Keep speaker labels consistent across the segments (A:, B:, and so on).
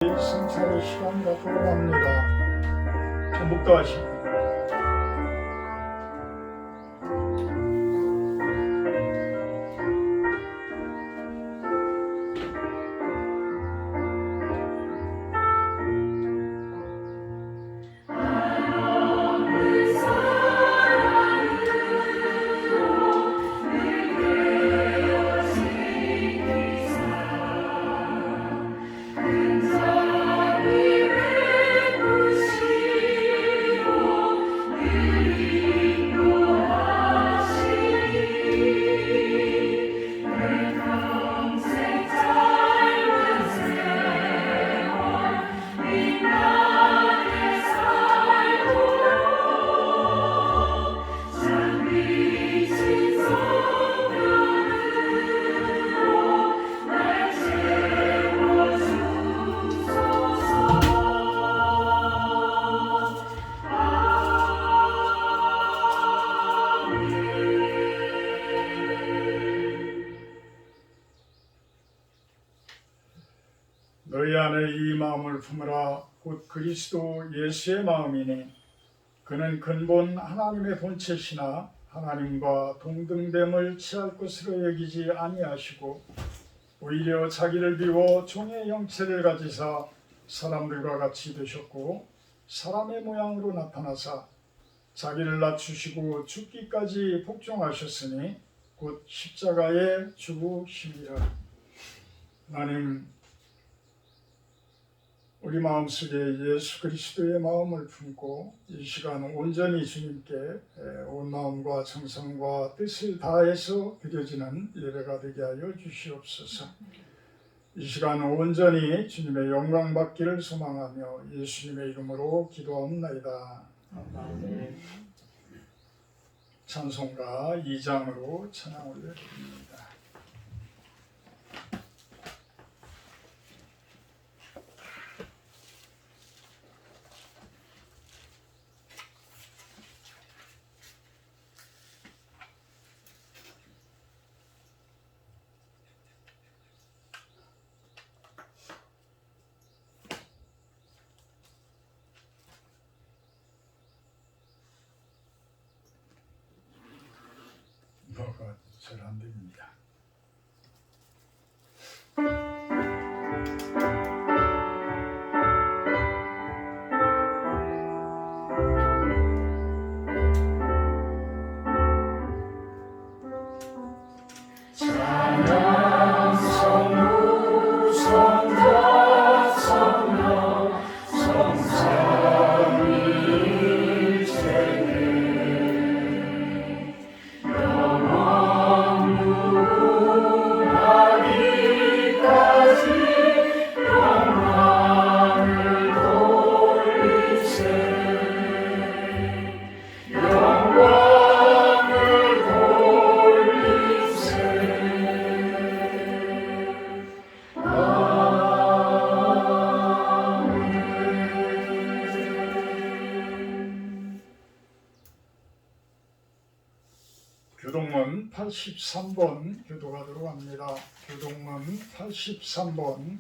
A: 성찰의 시간 갖도록 합니다. 좀 묵도하십니다. 너희 안에 이 마음을 품으라. 곧 그리스도 예수의 마음이니 그는 근본 하나님의 본체시나 하나님과 동등됨을 취할 것으로 여기지 아니하시고 오히려 자기를 비워 종의 형체를 가지사 사람들과 같이 되셨고 사람의 모양으로 나타나사 자기를 낮추시고 죽기까지 복종하셨으니 곧 십자가에 죽으심이라. 하나님, 우리 마음속에 예수 그리스도의 마음을 품고 이 시간 온전히 주님께 온 마음과 정성과 뜻을 다해서 드려지는 예배가 되게 하여 주시옵소서. 이 시간 온전히 주님의 영광 받기를 소망하며 예수님의 이름으로 기도하옵나이다. 아멘. 찬송가 2장으로 찬양 올려드립니다. 뭐가 잘 안 됩니다. 교동문 83번 교도가도록 합니다. 교동문 83번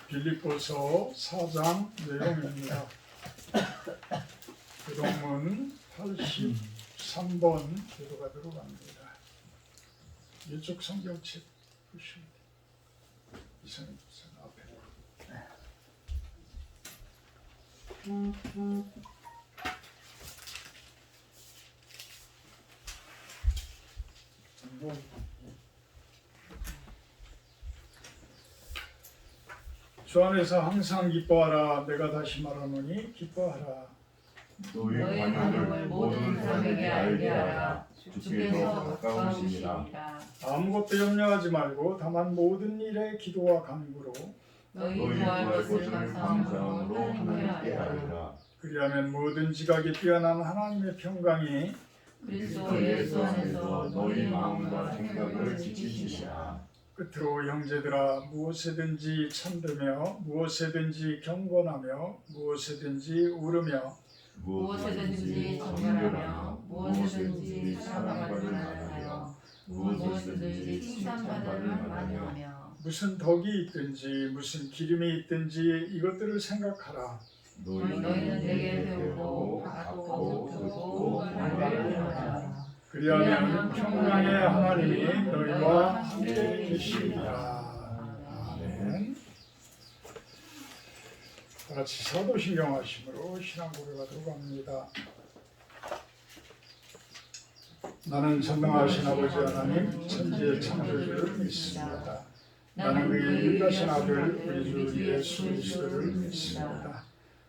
A: 빌립보서 4장 내용입니다. 교동문 83번 교도가도록 합니다. 이쪽 성경책 보시면 돼요. 이성현 앞에. 주 안에서 항상 기뻐하라. 내가 다시 말하노니 기뻐하라.
B: 너희 관용을 모든 사람에게 알게 하라. 주께서 가까우시니라.
A: 아무것도 염려하지 말고 다만 모든 일에 기도와 간구로
B: 너희 구할 것을 감사함으로 하나님께 아뢰라.
A: 그리하면 모든 지각에 뛰어난 하나님의 평강이
B: 그리스도 예수 안에서 너희 마음과 생각을 지키시리라.
A: 끝으로 형제들아, 무엇에든지 참되며 무엇에든지 경건하며 무엇에든지 울으며
B: 무엇에든지 정결하며 무엇에든지 사랑받을 만하며 무엇에든지 칭찬받을 만하며
A: 무슨 덕이 있든지 무슨 기름이 있든지 이것들을 생각하라.
B: 너희는 내게 배우고 받고 듣고 말을 하라.
A: 그리하면 평강의 하나님이 너희와 함께 계시리라. 아멘. 다 같이 사도신경 하심으로 신앙 고백하도록 합니다. 나는 전능하신 아버지 하나님 천지의 창조주를 믿습니다. 나는 그의 유일하신 아들 우리 주 예수 그리스도를 믿습니다.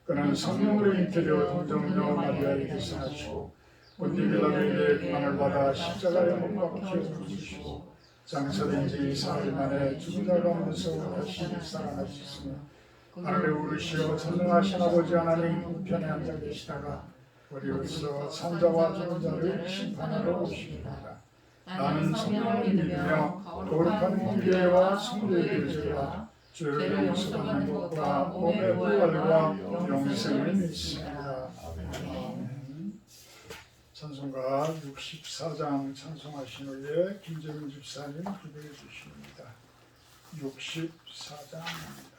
A: 그는 성령으로 잉태되어 동정녀 마리아에게 태생하시고 본디 빌라도에게 고난을 받아 십자가에 못 박혀 죽으시고 장사된 지 4일 만에 죽은 자 가운데서 다시 살아나셨으며 하늘에 오르시어 전능하신 아버지 하나님 우편에 앉아 계시다가 우리로서 산자와 죽은 자를 심판하러 오십니다. 나는 성령을 믿으며 거룩한 교회와 성도의 교제와 죄를 용서받는 것과 몸의 부활과 영생을 믿습니다. 아멘. 찬송가 64장 찬송하신 후에 김재민 집사님 기도해 주십니다. 64장입니다.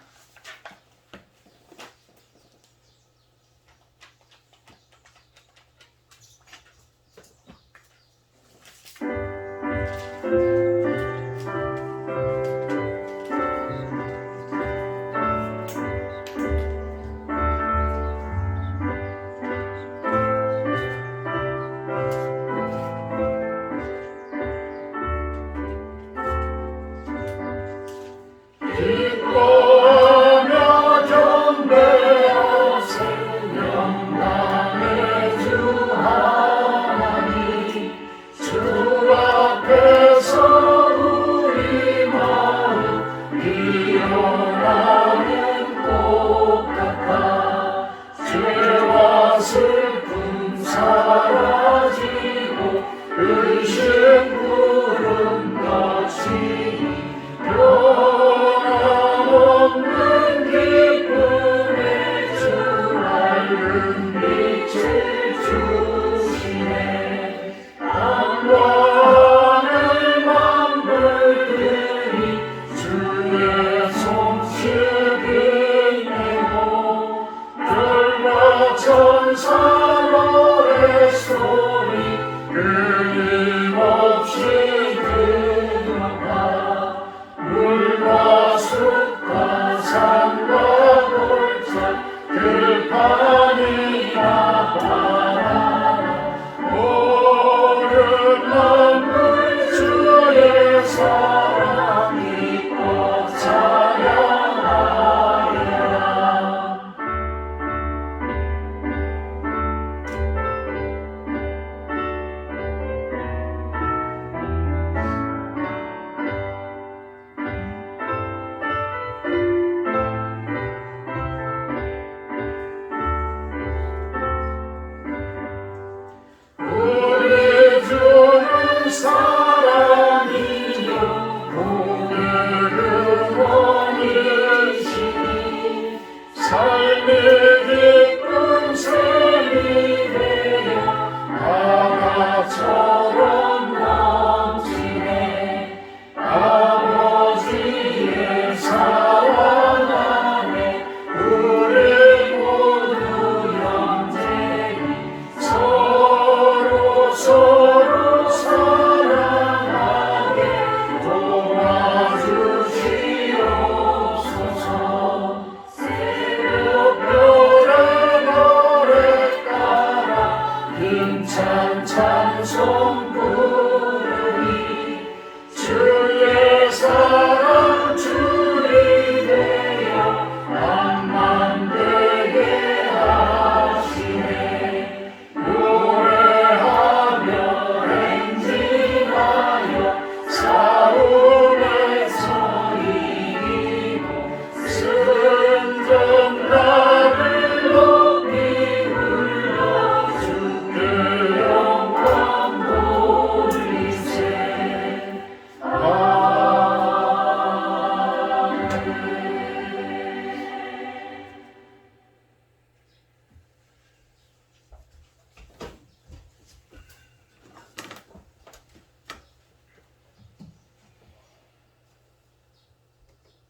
A: 기뻐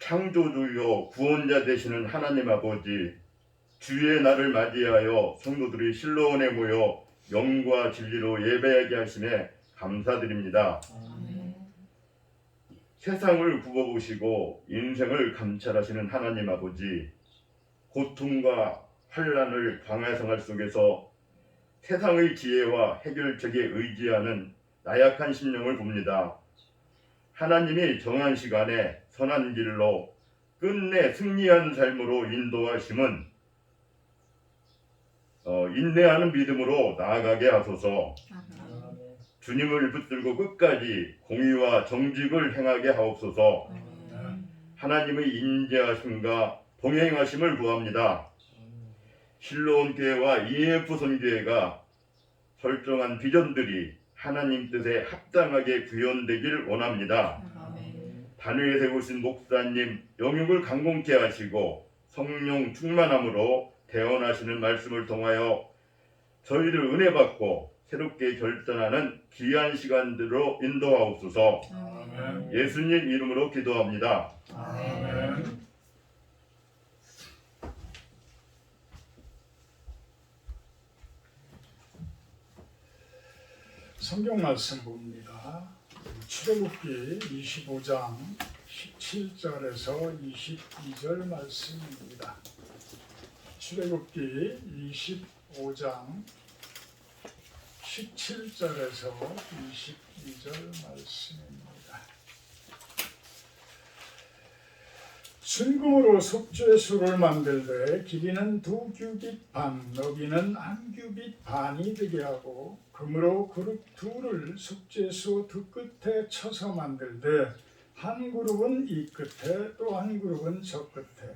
C: 창조주요 구원자 되시는 하나님 아버지, 주의 날을 맞이하여 성도들이 실로원에 모여 영과 진리로 예배하게 하심에 감사드립니다.
B: 아멘.
C: 세상을 굽어보시고 인생을 감찰하시는 하나님 아버지, 고통과 환난을 광야생활 속에서 세상의 지혜와 해결책에 의지하는 나약한 심령을 봅니다. 하나님이 정한 시간에 선한 길로 끝내 승리한 삶으로 인도하심은 인내하는 믿음으로 나아가게 하소서.
B: 아멘.
C: 주님을 붙들고 끝까지 공의와 정직을 행하게 하옵소서.
B: 아멘.
C: 하나님의 인자하심과 동행하심을 구합니다. 실로온 교회와 EF 선교회가 설정한 비전들이 하나님 뜻에 합당하게 구현되길 원합니다.
B: 아멘.
C: 단위에 세우신 목사님 영육을 강건케 하시고 성령 충만함으로 대언하시는 말씀을 통하여 저희를 은혜 받고 새롭게 결단하는 귀한 시간들로 인도하옵소서.
B: 아멘.
C: 예수님 이름으로 기도합니다.
B: 아멘.
A: 성경 말씀 봅니다. 출애굽기 25장 17절에서 22절 말씀입니다. 출애굽기 25장 17절에서 22절 말씀입니다. 순금으로 속죄소를 만들되 길이는 2규빗 반, 너비는 1규빗 반이 되게 하고 금으로 그룹 둘을 속죄소 두 끝에 쳐서 만들되 한 그룹은 이 끝에 또 한 그룹은 저 끝에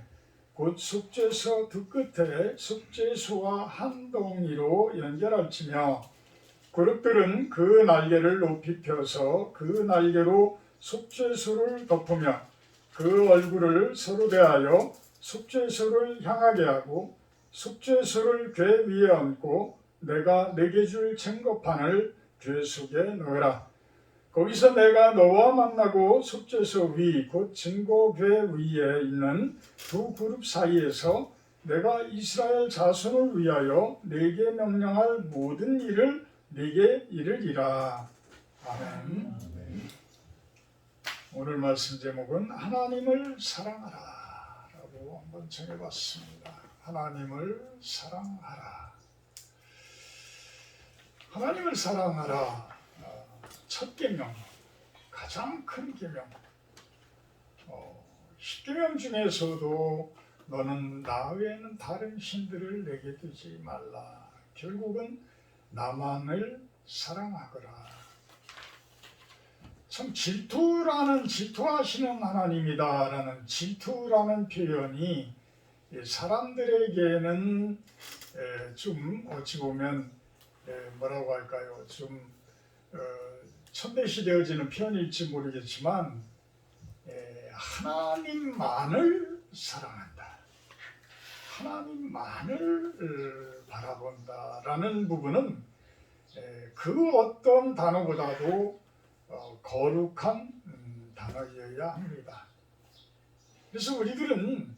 A: 곧 속죄소 두 끝에 속죄소와 한 동이로 연결할지며 그룹들은 그 날개를 높이 펴서 그 날개로 속죄소를 덮으며 그 얼굴을 서로 대하여 속죄소를 향하게 하고 속죄소를 궤 위에 얹고 내가 내게 줄 증거판을 궤 속에 넣으라. 거기서 내가 너와 만나고 속죄소 위 곧 증거 궤 위에 있는 두 그룹 사이에서 내가 이스라엘 자손을 위하여 내게 명령할 모든 일을 네게 이르리라. 아멘. 오늘 말씀 제목은 하나님을 사랑하라 라고 한번 정해봤습니다. 하나님을 사랑하라. 하나님을 사랑하라. 첫 계명, 가장 큰 계명. 10계명 중에서도 너는 나 외에는 다른 신들을 내게 두지 말라. 결국은 나만을 사랑하거라. 참 질투하시는 하나님이다라는 질투라는 표현이 사람들에게는 좀 어찌 보면 뭐라고 할까요? 좀 천대시되어지는 표현일지 모르겠지만 하나님만을 사랑한다. 하나님만을 바라본다라는 부분은 그 어떤 단어보다도 거룩한 단어여야 합니다. 그래서 우리들은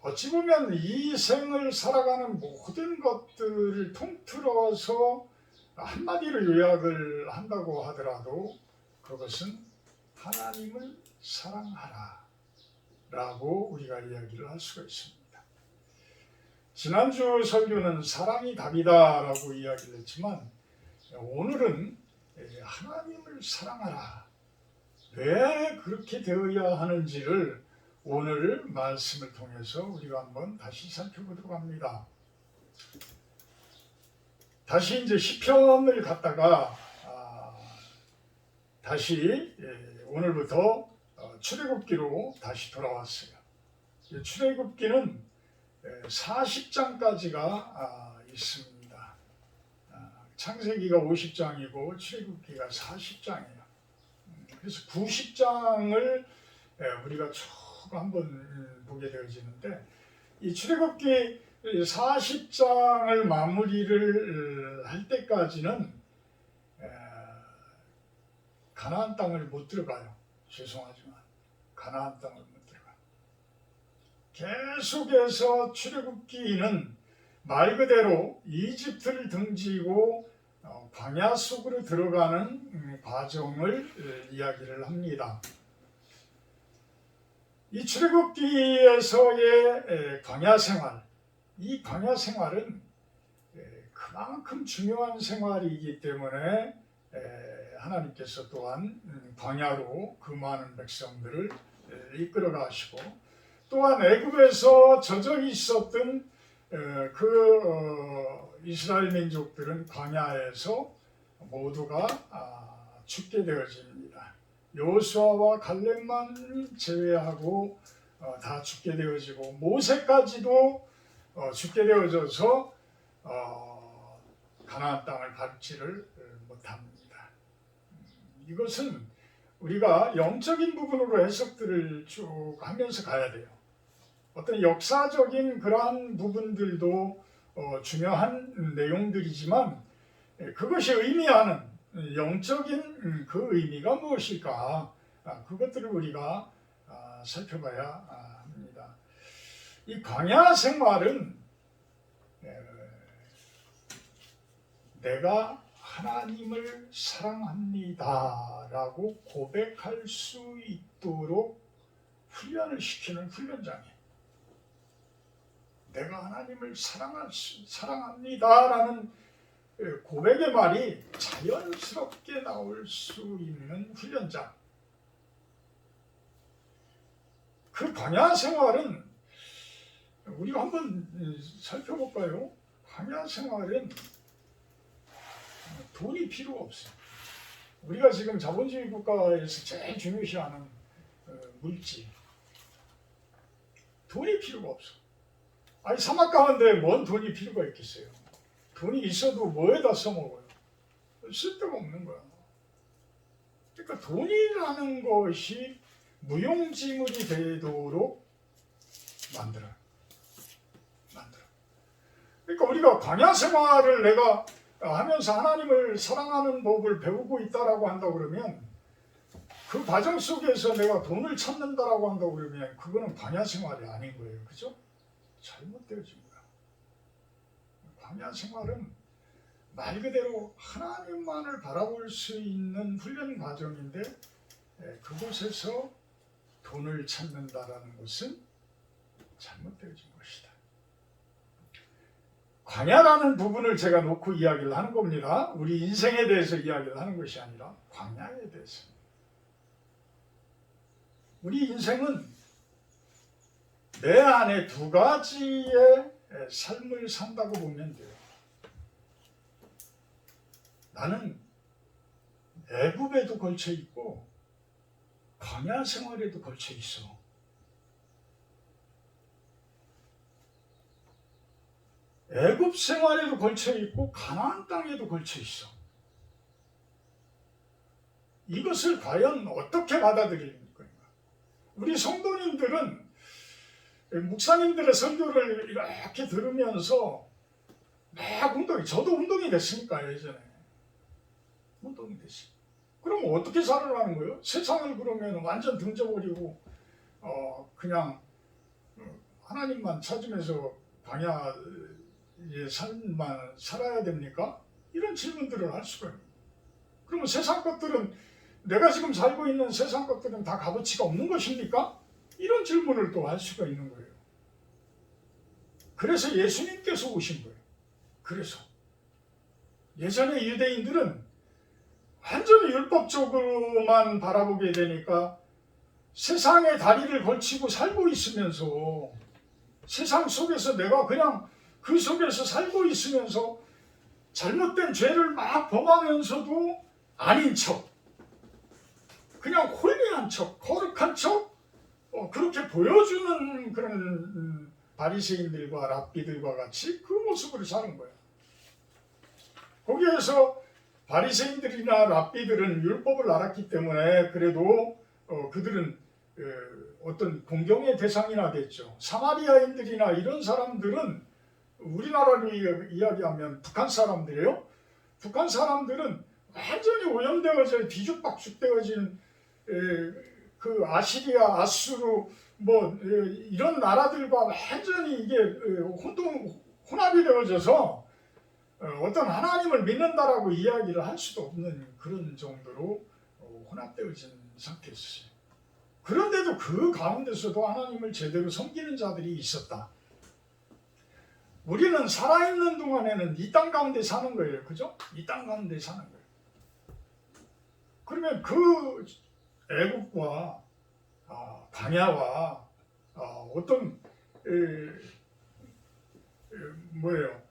A: 어찌 보면 이 생을 살아가는 모든 것들을 통틀어서 한마디로 요약을 한다고 하더라도 그것은 하나님을 사랑하라 라고 우리가 이야기를 할 수가 있습니다. 지난주 설교는 사랑이 답이다 라고 이야기를 했지만 오늘은 하나님을 사랑하라. 왜 그렇게 되어야 하는지를 오늘 말씀을 통해서 우리가 한번 다시 살펴보도록 합니다. 다시 이제 시편을 갖다가 다시 오늘부터 출애굽기로 다시 돌아왔어요. 출애굽기는 40장까지가 있습니다. 창세기가 50장이고 출애굽기가 40장이에요. 그래서 90장을 우리가 쭉 한번 보게 되어지는데 이 출애굽기 40장을 마무리를 할 때까지는 가나안 땅을 못 들어가요. 죄송하지만 가나안 땅을 못 들어가. 계속해서 출애굽기는 말 그대로 이집트를 등지고 광야 속으로 들어가는 과정을 이야기를 합니다. 이 출애굽기에서의 광야 생활, 이 광야 생활은 그만큼 중요한 생활이기 때문에 하나님께서 또한 광야로 그 많은 백성들을 이끌어 가시고, 또한 애굽에서 젖어 있었던 이스라엘 민족들은 광야에서 모두가 죽게 되어집니다. 여호수아와 갈렙만 제외하고 다 죽게 되어지고, 모세까지도 죽게 되어져서 가나안 땅을 밟지를 못합니다. 이것은 우리가 영적인 부분으로 해석들을 쭉 하면서 가야 돼요. 어떤 역사적인 그러한 부분들도 중요한 내용들이지만, 그것이 의미하는 영적인 그 의미가 무엇일까, 그것들을 우리가 살펴봐야 합니다. 이 광야 생활은 내가 하나님을 사랑합니다 라고 고백할 수 있도록 훈련을 시키는 훈련장이에요. 내가 하나님을 사랑합니다 라는 고백의 말이 자연스럽게 나올 수 있는 훈련장. 그 광야 생활은 우리가 한번 살펴볼까요? 광야 생활은 돈이 필요 없어요. 우리가 지금 자본주의 국가에서 제일 중요시하는 물질, 돈이 필요가 없어. 아니, 사막 가운데 뭔 돈이 필요가 있겠어요? 돈이 있어도 뭐에다 써먹어요? 쓸데가 없는 거야. 그러니까 돈이라는 것이 무용지물이 되도록 만들어요. 그러니까 우리가 광야 생활을 내가 하면서 하나님을 사랑하는 법을 배우고 있다라고 한다고 그러면, 그 과정 속에서 내가 돈을 찾는다라고 한다고 그러면 그거는 광야 생활이 아닌 거예요. 그죠? 잘못되어진 거야. 광야 생활은 말 그대로 하나님만을 바라볼 수 있는 훈련 과정인데, 그곳에서 돈을 찾는다라는 것은 잘못되어진 것이다. 광야라는 부분을 제가 놓고 이야기를 하는 겁니다. 우리 인생에 대해서 이야기를 하는 것이 아니라 광야에 대해서. 우리 인생은 내 안에 두 가지의 삶을 산다고 보면 돼요. 나는 애굽에도 걸쳐 있고 광야 생활에도 걸쳐 있어. 애굽 생활에도 걸쳐 있고 가나안 땅에도 걸쳐 있어. 이것을 과연 어떻게 받아들이는 건가? 우리 성도님들은 목사님들의 설교를 이렇게 들으면서 막 저도 운동이 됐으니까, 예전에 운동이 됐어. 그럼 어떻게 살아가는 거예요? 세상을 그러면 완전 등져버리고 그냥 하나님만 찾으면서 광야의 삶만 살아야 됩니까? 이런 질문들을 할 수가 있어요. 그러면 세상 것들은, 내가 지금 살고 있는 세상 것들은 다 값어치가 없는 것입니까? 이런 질문을 또 할 수가 있는 거예요. 그래서 예수님께서 오신 거예요. 그래서 예전에 유대인들은 완전히 율법적으로만 바라보게 되니까 세상에 다리를 걸치고 살고 있으면서, 세상 속에서 내가 그냥 그 속에서 살고 있으면서 잘못된 죄를 막 범하면서도 아닌 척, 그냥 홀리한 척, 거룩한 척, 그렇게 보여주는 그런 바리새인들과 랍비들과 같이 그 모습으로 사는 거예요. 거기에서 바리새인들이나 랍비들은 율법을 알았기 때문에 그래도 그들은 어떤 공경의 대상이나 됐죠. 사마리아인들이나 이런 사람들은, 우리나라로 이야기하면 북한 사람들이에요. 북한 사람들은 완전히 오염되어져 뒤죽박죽되어진 그 그 아시리아, 아수르 뭐 이런 나라들과 완전히 이게 혼합이 되어져서 어떤 하나님을 믿는다라고 이야기를 할 수도 없는 그런 정도로 혼합되어진 상태였어요. 그런데도 그 가운데서도 하나님을 제대로 섬기는 자들이 있었다. 우리는 살아있는 동안에는 이 땅 가운데 사는 거예요. 그죠? 이 땅 가운데 사는 거예요. 그러면 그 애국과 광야와 어떤 뭐예요?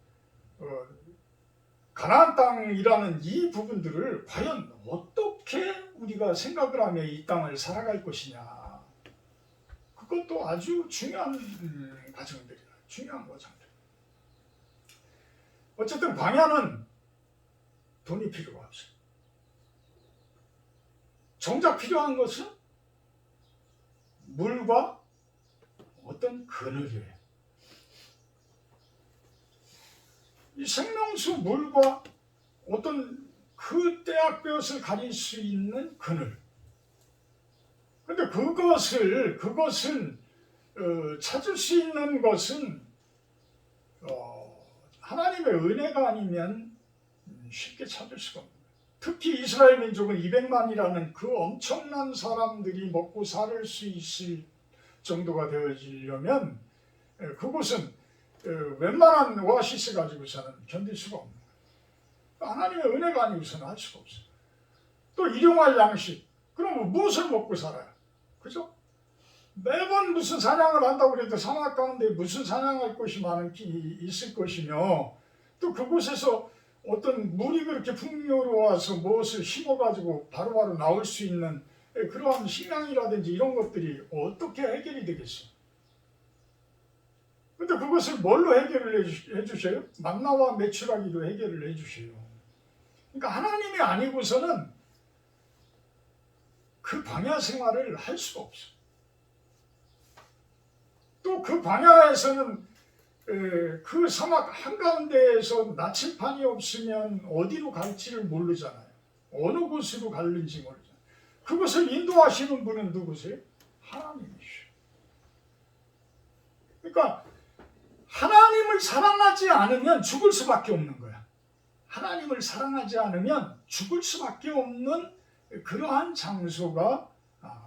A: 가나안 땅이라는 이 부분들을 과연 어떻게 우리가 생각을 하며 이 땅을 살아갈 것이냐. 그것도 아주 중요한 과정들이다. 중요한 과정들. 어쨌든 광야는 돈이 필요가 없어요. 정작 필요한 것은 물과 어떤 그늘이에요. 이 생명수 물과 어떤 그 떼약볕을 가릴 수 있는 그늘. 근데 그것을 찾을 수 있는 것은 하나님의 은혜가 아니면 쉽게 찾을 수가 없는 거예요. 특히 이스라엘 민족은 200만이라는 그 엄청난 사람들이 먹고 살 수 있을 정도가 되어지려면 그곳은 웬만한 오아시스 가지고서는 견딜 수가 없는 거예요. 하나님의 은혜가 아니고서는 할 수가 없어요. 또 일용할 양식. 그럼 무엇을 먹고 살아요? 그죠? 매번 무슨 사냥을 한다고 해도 사막 가운데 무슨 사냥할 곳이 있을 것이며 또 그곳에서 어떤 물이 그렇게 풍요로워서 무엇을 심어가지고 바로바로 나올 수 있는 그러한 식량이라든지 이런 것들이 어떻게 해결이 되겠어요? 근데 그것을 뭘로 해결을 해주셔요? 만나와 메추라기로 해결을 해주셔요. 그러니까 하나님이 아니고서는 그 광야 생활을 할 수가 없어요. 또 그 광야에서는 그 사막 한가운데에서 나침판이 없으면 어디로 갈지를 모르잖아요. 어느 곳으로 갈는지 모르잖아요. 그것을 인도하시는 분은 누구세요? 하나님이시죠. 그러니까 하나님을 사랑하지 않으면 죽을 수밖에 없는 거야. 하나님을 사랑하지 않으면 죽을 수밖에 없는 그러한 장소가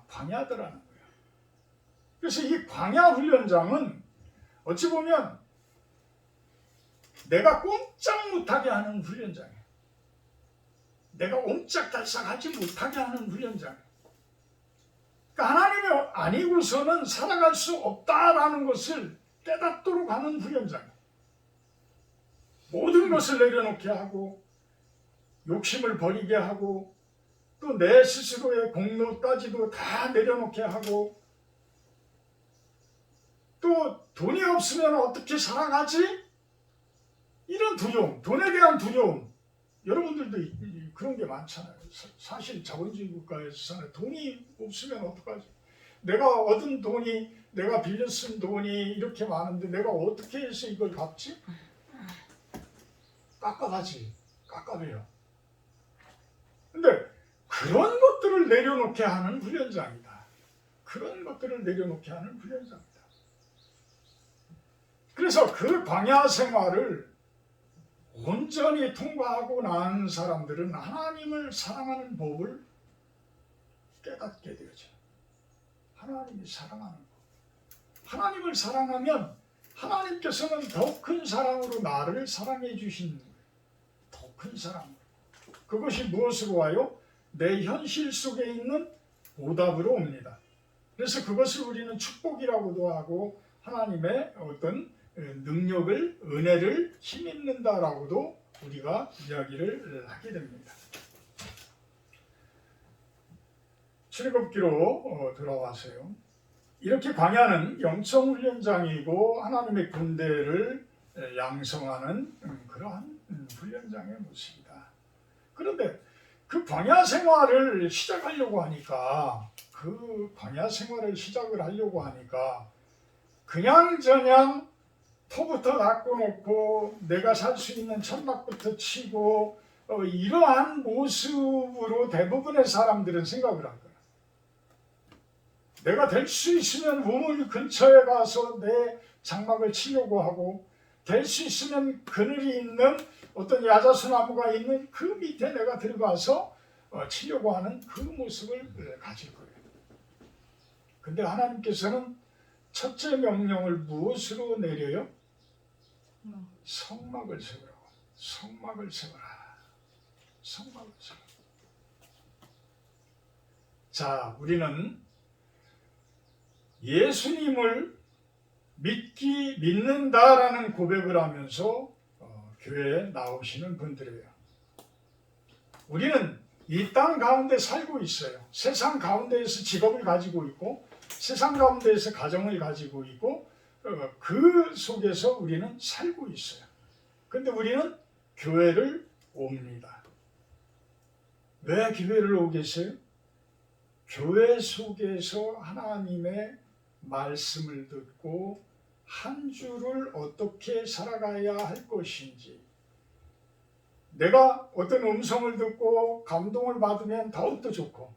A: 광야더라는 거예요. 그래서 이 광야 훈련장은 어찌 보면 내가 꼼짝 못하게 하는 훈련장이에요. 내가 옴짝달싹하지 못하게 하는 훈련장이에요. 그러니까 하나님이 아니고서는 살아갈 수 없다라는 것을 깨닫도록 하는 훈련장이에요. 모든 것을 내려놓게 하고 욕심을 버리게 하고 또 내 스스로의 공로까지도 다 내려놓게 하고 또 돈이 없으면 어떻게 살아가지? 이런 두려움, 돈에 대한 두려움. 여러분들도 그런 게 많잖아요. 사실 자본주의 국가에서 사는 돈이 없으면 어떡하지? 내가 얻은 돈이, 내가 빌려 쓴 돈이 이렇게 많은데 내가 어떻게 해서 이걸 갚지? 깝깝하지. 깝깝해요. 근데 그런 것들을 내려놓게 하는 훈련장이다. 그런 것들을 내려놓게 하는 훈련장이다. 그래서 그 광야 생활을 온전히 통과하고 난 사람들은 하나님을 사랑하는 법을 깨닫게 되어져요. 하나님이 사랑하는 법. 하나님을 사랑하면 하나님께서는 더 큰 사랑으로 나를 사랑해 주시는 거예요. 더 큰 사랑으로. 그것이 무엇으로 와요? 내 현실 속에 있는 보답으로 옵니다. 그래서 그것을 우리는 축복이라고도 하고 하나님의 어떤 능력을, 은혜를 힘입는다라고도 우리가 이야기를 하게 됩니다. 출애굽기로 돌아와서요. 이렇게 광야는 영성 훈련장이고 하나님의 군대를 양성하는 그러한 훈련장의 모습이다. 그런데 그 광야 생활을 시작하려고 하니까 그냥저냥 터부터 닦아놓고 내가 살 수 있는 천막부터 치고 이러한 모습으로 대부분의 사람들은 생각을 한 거야. 내가 될 수 있으면 우물 근처에 가서 내 장막을 치려고 하고, 될 수 있으면 그늘이 있는 어떤 야자수나무가 있는 그 밑에 내가 들어가서 치려고 하는 그 모습을 가질 거예요. 근데 하나님께서는 첫째 명령을 무엇으로 내려요? 성막을 세우라고. 성막을 세워라. 성막을 세워라. 자, 우리는 예수님을 믿는다라는 고백을 하면서 교회에 나오시는 분들이에요. 우리는 이 땅 가운데 살고 있어요. 세상 가운데에서 직업을 가지고 있고, 세상 가운데에서 가정을 가지고 있고, 그 속에서 우리는 살고 있어요. 근데 우리는 교회를 옵니다. 왜 교회를 오겠어요? 교회 속에서 하나님의 말씀을 듣고 한 주를 어떻게 살아가야 할 것인지, 내가 어떤 음성을 듣고 감동을 받으면 더욱더 좋고,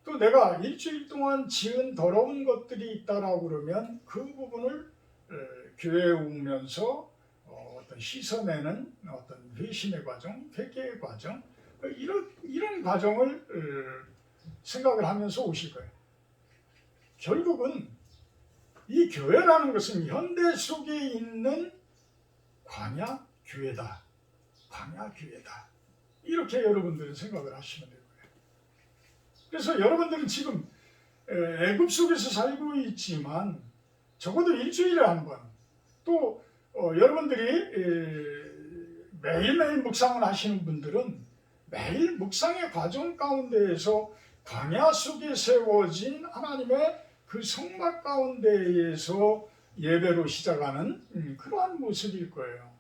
A: 또 내가 일주일 동안 지은 더러운 것들이 있다라고 그러면 그 부분을 교회에 오면서 어떤 씻어내는 어떤 회심의 과정, 회개의 과정, 이런 과정을 생각을 하면서 오실 거예요. 결국은 이 교회라는 것은 현대 속에 있는 광야 교회다. 광야 교회다. 이렇게 여러분들은 생각을 하시면 돼요. 그래서 여러분들은 지금 애굽 속에서 살고 있지만 적어도 일주일에 한 번, 또 여러분들이 매일매일 묵상을 하시는 분들은 매일 묵상의 과정 가운데에서 광야 속에 세워진 하나님의 그 성막 가운데에서 예배로 시작하는 그러한 모습일 거예요.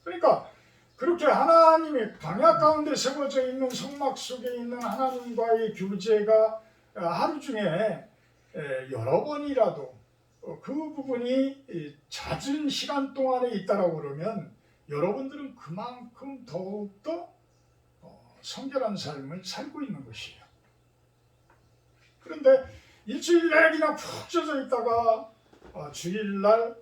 A: 그러니까 그렇게 하나님의 광야 가운데 세워져 있는 성막 속에 있는 하나님과의 교제가 하루 중에 여러 번이라도 그 부분이 잦은 시간 동안에 있다라고 그러면 여러분들은 그만큼 더욱더 성결한 삶을 살고 있는 것이에요. 그런데 일주일에 그냥 푹 젖어 있다가 주일날만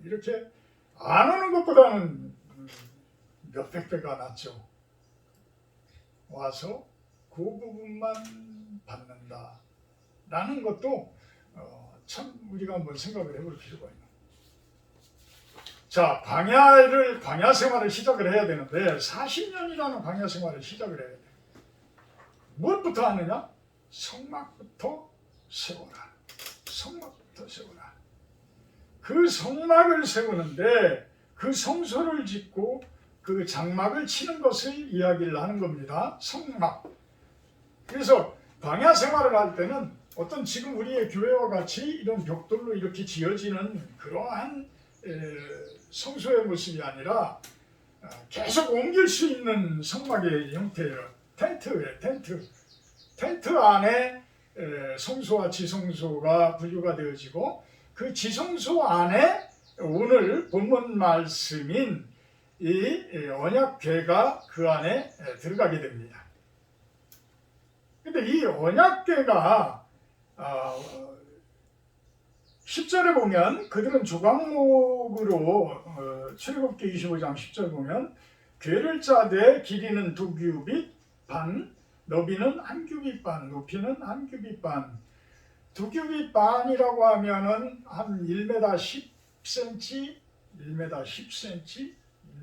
A: 이렇게 안 오는 것보다는 몇백 배가 낫죠. 와서 그 부분만 받는다라는 것도 참 우리가 한번 생각을 해볼 필요가 있는. 자, 광야 생활을 시작을 해야 되는데 40년이라는 광야 생활을 시작을 해야 돼. 무엇부터 하느냐? 성막부터 세워라. 성막부터 세워라. 그 성막을 세우는데 그 성소를 짓고 그 장막을 치는 것을 이야기를 하는 겁니다. 성막. 그래서 광야 생활을 할 때는 어떤 지금 우리의 교회와 같이 이런 벽돌로 이렇게 지어지는 그러한 성소의 모습이 아니라 계속 옮길 수 있는 성막의 형태예요. 텐트 안에 성소와 지성소가 분류가 되어지고, 그 지성소 안에 오늘 본문 말씀인 이 언약궤가 그 안에 들어가게 됩니다. 근데 이 언약궤가 10절에 보면 그들은 조각목으로 출애굽기 25장 10절 보면 궤를 짜되 길이는 2규빗 반, 너비는 1규빗 반, 높이는 1규빗 반. 2규빗 반이라고 하면은 한 1m 10cm, 1m 10cm,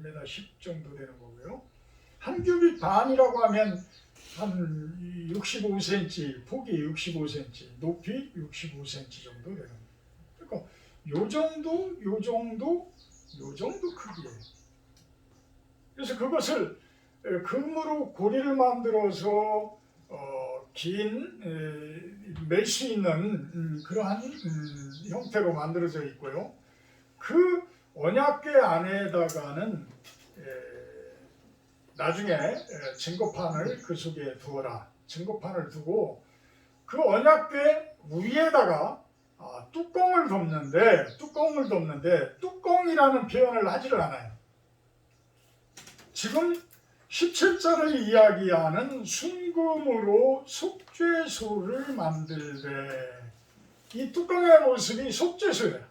A: 1m 10 정도 되는 거고요. 1규빗 반이라고 하면 한 65cm, 폭이 65cm, 높이 65cm 정도 되는 거예요. 그러니까 요 정도 크기예요. 그래서 그것을 금으로 고리를 만들어서 긴 멜 수 있는 그러한 형태로 만들어져 있고요. 그 언약궤 안에다가는 나중에 증거판을 그 속에 두어라. 증거판을 두고 그 언약궤 위에다가 뚜껑을 덮는데 뚜껑이라는 표현을 하지를 않아요. 지금 17절을 이야기하는 순금으로 속죄소를 만들되, 이 뚜껑의 모습이 속죄소예요.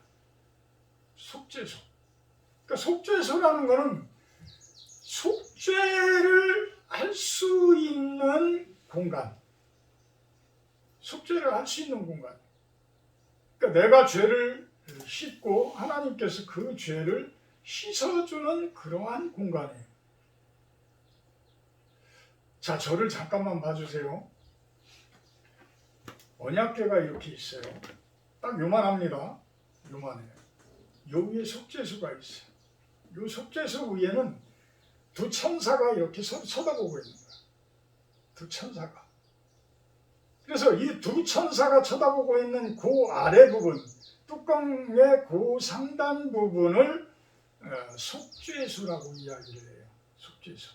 A: 속죄소. 그러니까 속죄소라는 것은 속죄를 할 수 있는 공간. 속죄를 할 수 있는 공간. 그러니까 내가 죄를 씻고 하나님께서 그 죄를 씻어주는 그러한 공간이에요. 자, 저를 잠깐만 봐주세요. 언약궤가 이렇게 있어요. 딱 요만합니다. 요만해요. 요 위에 속죄소가 있어요. 요 속죄소 위에는 두 천사가 이렇게 쳐다보고 있는 거예요. 두 천사가. 그래서 이 두 천사가 쳐다보고 있는 그 아래 부분, 뚜껑의 그 상단 부분을 속죄소라고 이야기를 해요. 속죄소.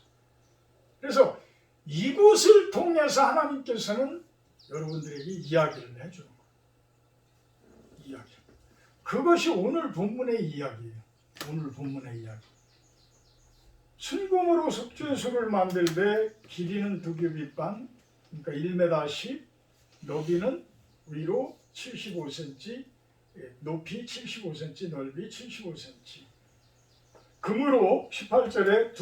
A: 그래서 이곳을 통해서 하나님께서는 여러분들에게 이야기를 해주는 거예요. 이야기. 그것이 오늘 본문의 이야기예요. 오늘 본문의 이야기. 순금으로 속죄소를 만들되 길이는 2규빗반, 그러니까 1m 10, 너비는 위로 75cm, 높이 75cm, 넓이 75cm. 금으로 18절에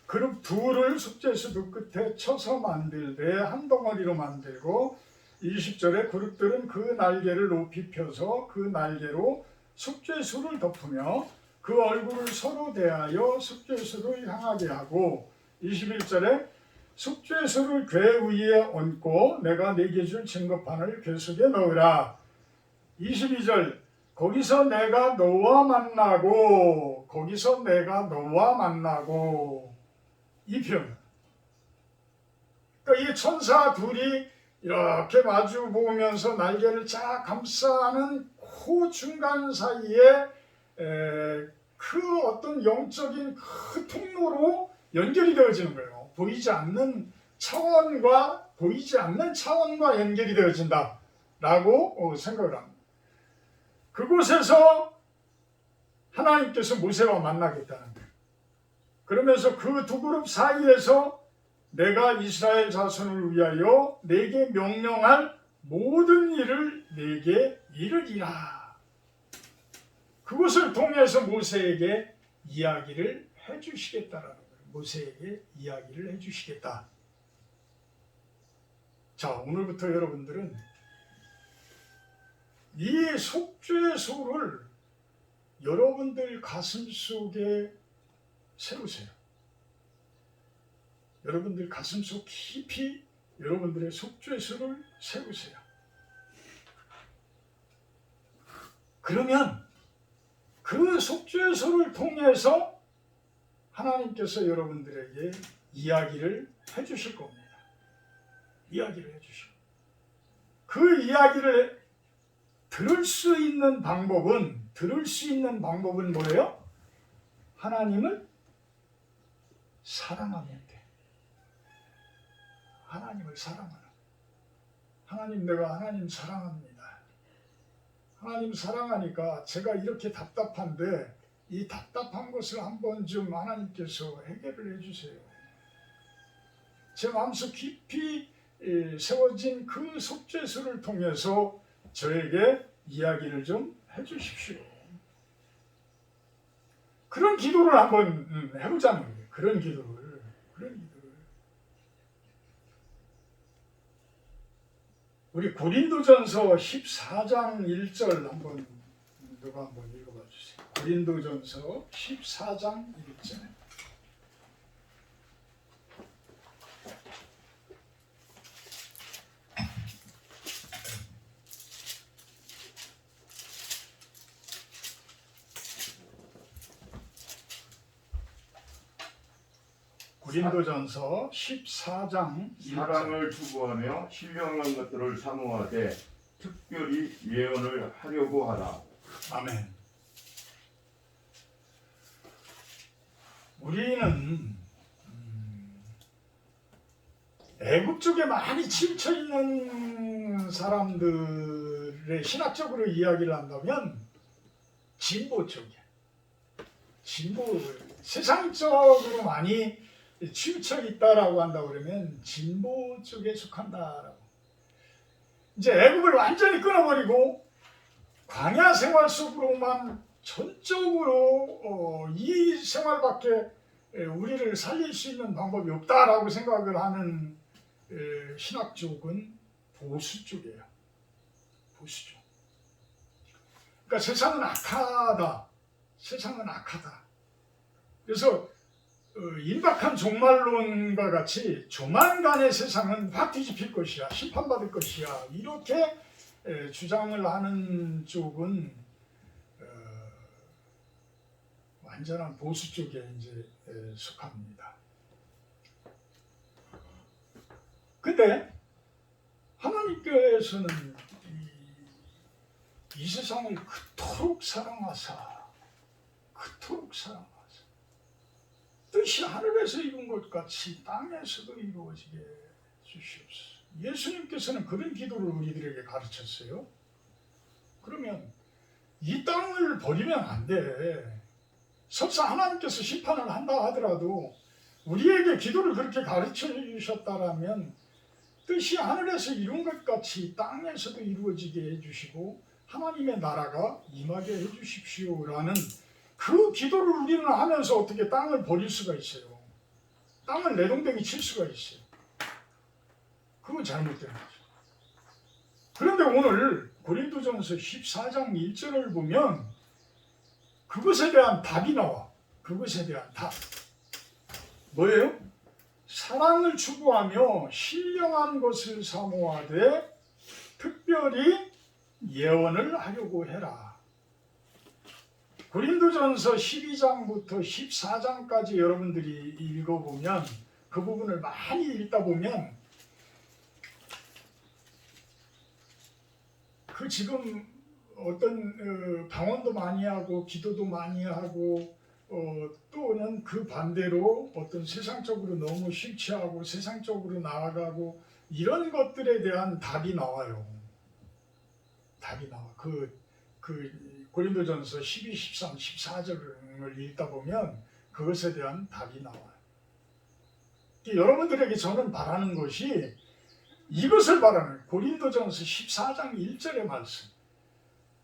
A: 그룹 둘을 속죄소 두 끝에 쳐서 만들되 한 덩어리로 만들고, 20절에 그룹들은 그 날개를 높이 펴서 그 날개로 속죄소를 덮으며 그 얼굴을 서로 대하여 속죄소를 향하게 하고, 21절에 속죄소를 궤 위에 얹고 내가 네게 줄 증거판을 궤 속에 넣으라. 22절 거기서 내가 너와 만나고, 거기서 내가 너와 만나고, 이 표현. 그러니까 이 천사 둘이 이렇게 마주 보면서 날개를 쫙 감싸는 그 중간 사이에 그 어떤 영적인 그 통로로 연결이 되어지는 거예요. 보이지 않는 차원과 연결이 되어진다라고 생각을 합니다. 그곳에서 하나님께서 모세와 만나겠다는 거예요. 그러면서 그 두 그룹 사이에서 내가 이스라엘 자손을 위하여 내게 명령할 모든 일을 내게 이르리라. 그것을 통해서 모세에게 이야기를 해주시겠다라는 거예요. 모세에게 이야기를 해주시겠다. 자, 오늘부터 여러분들은 이 속죄소를 여러분들 가슴 속에 세우세요. 여러분들 가슴속 깊이 여러분들의 속죄소를 세우세요. 그러면 그 속죄소를 통해서 하나님께서 여러분들에게 이야기를 해주실 겁니다. 이야기를 해주시고, 그 이야기를 들을 수 있는 방법은 뭐예요? 하나님을 사랑하면 돼. 하나님을 사랑하라. 하나님, 내가 하나님 사랑합니다. 하나님 사랑하니까 제가 이렇게 답답한데 이 답답한 것을 한번 좀 하나님께서 해결을 해주세요. 제 마음속 깊이 세워진 그 속죄소를 통해서 저에게 이야기를 좀 해주십시오. 그런 기도를 한번 해보자는 거예요. 그런 기도를. 우리 고린도전서 14장 1절 한번 누가 한번 읽어봐 주세요. 고린도전서 14장 1절. 고린도전서 14장 1절.
C: 사랑을 추구하며 신령한 것들을 사모하되 특별히 예언을 하려고 하라.
A: 아멘. 우리는 애국 쪽에 많이 치우쳐 있는 사람들의 신학적으로 이야기를 한다면 진보 쪽이야. 세상적으로 많이 치우쳐 있다라고 한다 그러면 진보 쪽에 속한다라고. 이제 애굽을 완전히 끊어버리고 광야 생활 속으로만 전적으로 이 생활밖에 우리를 살릴 수 있는 방법이 없다라고 생각을 하는 신학 쪽은 보수 쪽이에요. 보수 쪽. 그러니까 세상은 악하다. 세상은 악하다. 그래서 임박한 종말론과 같이 조만간의 세상은 확 뒤집힐 것이야. 심판받을 것이야. 이렇게 주장을 하는 쪽은 완전한 보수 쪽에 이제 속합니다. 근데 하나님께서는 이 세상을 그토록 사랑하사 뜻이 하늘에서 이룬 것 같이 땅에서도 이루어지게 주시옵소서. 예수님께서는 그런 기도를 우리들에게 가르쳤어요. 그러면 이 땅을 버리면 안 돼. 설사 하나님께서 심판을 한다 하더라도 우리에게 기도를 그렇게 가르쳐 주셨다라면 뜻이 하늘에서 이룬 것 같이 땅에서도 이루어지게 해주시고 하나님의 나라가 임하게 해주십시오라는 그 기도를 우리는 하면서 어떻게 땅을 버릴 수가 있어요. 땅을 내동댕이 칠 수가 있어요. 그건 잘못된 거죠. 그런데 오늘 고린도전서 14장 1절을 보면 그것에 대한 답이 나와. 그것에 대한 답. 뭐예요? 사랑을 추구하며 신령한 것을 사모하되 특별히 예언을 하려고 해라. 고린도전서 12장부터 14장까지 여러분들이 읽어보면 그 부분을 많이 읽다 보면 그 지금 어떤 방언도 많이 하고 기도도 많이 하고 또는 그 반대로 어떤 세상적으로 너무 심취하고 세상적으로 나아가고 이런 것들에 대한 답이 나와요. 답이 나와. 그 고린도전서 12, 13, 14절을 읽다 보면 그것에 대한 답이 나와요. 여러분들에게 저는 바라는 것이 이것을 바라는 고린도전서 14장 1절의 말씀.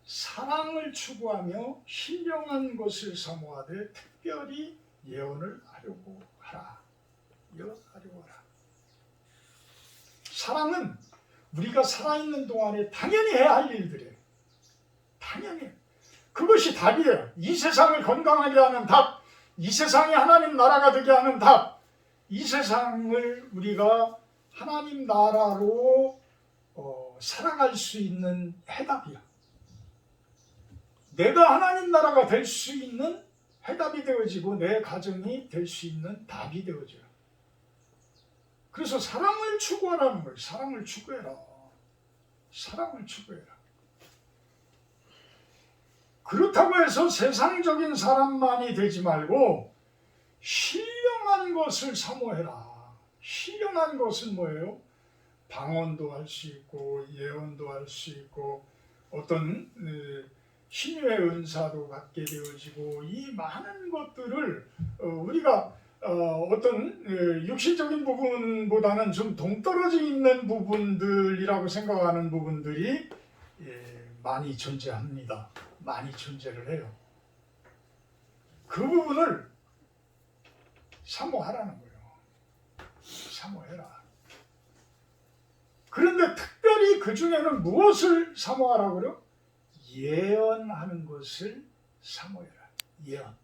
A: 사랑을 추구하며 신령한 것을 사모하되 특별히 예언을 하려고 하라. 예언하려고 하라. 사랑은 우리가 살아있는 동안에 당연히 해야 할 일들이에요. 당연히. 그것이 답이에요. 이 세상을 건강하게 하는 답. 이 세상이 하나님 나라가 되게 하는 답. 이 세상을 우리가 하나님 나라로 살아갈 수 있는 해답이야. 내가 하나님 나라가 될 수 있는 해답이 되어지고 내 가정이 될 수 있는 답이 되어져요. 그래서 사랑을 추구하라는 거예요. 사랑을 추구해라. 사랑을 추구해라. 그렇다고 해서 세상적인 사람만이 되지 말고 신령한 것을 사모해라. 신령한 것은 뭐예요? 방언도 할 수 있고 예언도 할 수 있고 어떤 신유의 은사도 갖게 되어지고 이 많은 것들을 우리가 어떤 육신적인 부분보다는 좀 동떨어져 있는 부분들이라고 생각하는 부분들이 많이 존재합니다. 많이 존재를 해요. 그 부분을 사모하라는 거예요. 사모해라. 그런데 특별히 그 중에는 무엇을 사모하라고 그래요? 예언하는 것을 사모해라. 예언.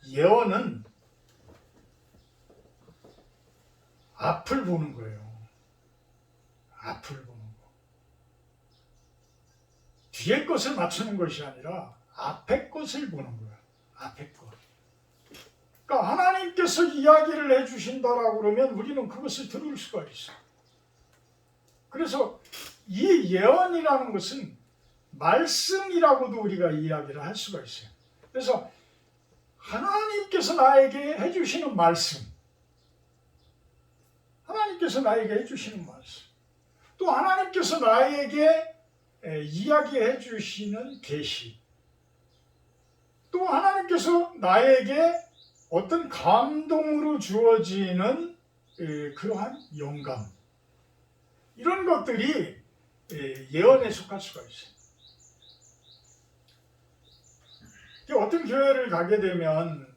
A: 예언은 앞을 보는 거예요. 앞을 보는 거. 뒤에 것을 맞추는 것이 아니라 앞에 것을 보는 거예요. 앞에 것. 그러니까 하나님께서 이야기를 해주신다라고 그러면 우리는 그것을 들을 수가 있어요. 그래서 이 예언이라는 것은 말씀이라고도 우리가 이야기를 할 수가 있어요. 그래서 하나님께서 나에게 해주시는 말씀, 하나님께서 나에게 해주시는 말씀, 또 하나님께서 나에게 이야기해 주시는 계시, 또 하나님께서 나에게 어떤 감동으로 주어지는 그러한 영감, 이런 것들이 예언에 속할 수가 있어요. 어떤 교회를 가게 되면